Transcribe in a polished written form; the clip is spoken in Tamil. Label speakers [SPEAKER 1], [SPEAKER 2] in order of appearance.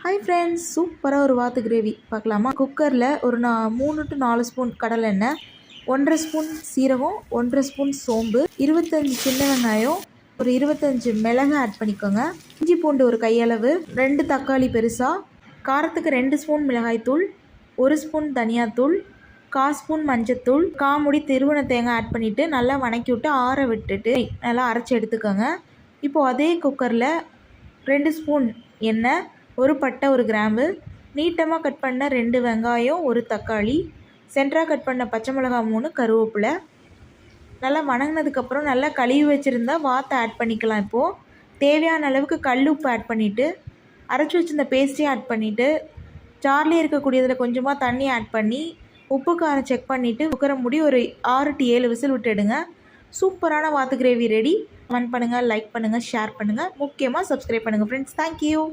[SPEAKER 1] ஹாய் ஃப்ரெண்ட்ஸ், சூப்பராக ஒரு வாத்து கிரேவி பார்க்கலாமா? குக்கரில் ஒரு 3 to 4 ஸ்பூன் கடலை எண்ணெய், 1.5 ஸ்பூன் சீரகம், 1.5 ஸ்பூன் சோம்பு, 25 சின்ன வெங்காயம், ஒரு 25 மிளகு ஆட் பண்ணிக்கோங்க. இஞ்சி பூண்டு ஒரு கையளவு, 2 தக்காளி பெருசாக, காரத்துக்கு 2 ஸ்பூன் மிளகாய்த்தூள், 1 ஸ்பூன் தனியாத்தூள், 1/4 ஸ்பூன் மஞ்சத்தூள், காமுடி திருவன தேங்காய் ஆட் பண்ணிவிட்டு நல்லா வணக்கி விட்டு ஆற விட்டுட்டு நல்லா அரைச்சி எடுத்துக்கோங்க. இப்போது அதே குக்கரில் 2 ஸ்பூன் எண்ணெய், ஒரு பட்டை, ஒரு கிராம்பு, நீட்டமாக கட் பண்ண 2 வெங்காயம், ஒரு தக்காளி, சென்டராக கட் பண்ண பச்சை மிளகாய் 3, கருவேப்பிலை நல்லா வணங்கினதுக்கப்புறம் நல்லா கழுவி வச்சுருந்தா வாத்தை ஆட் பண்ணிக்கலாம். இப்போது தேவையான அளவுக்கு கல் உப்பு ஆட் பண்ணிவிட்டு அரைச்சி வச்சுருந்த பேஸ்ட்டையும் ஆட் பண்ணிவிட்டு ஜார்லேயே இருக்கக்கூடியதில் கொஞ்சமாக தண்ணி ஆட் பண்ணி உப்பு காரம் செக் பண்ணிவிட்டு குக்கரை மூடி ஒரு 6 to 7 விசில் விட்டுடுங்க. சூப்பரான வாத்து கிரேவி ரெடி. கமெண்ட் பண்ணுங்கள், லைக் பண்ணுங்கள், ஷேர் பண்ணுங்கள், முக்கியமாக சப்ஸ்கிரைப் பண்ணுங்கள் ஃப்ரெண்ட்ஸ். தேங்க்யூ.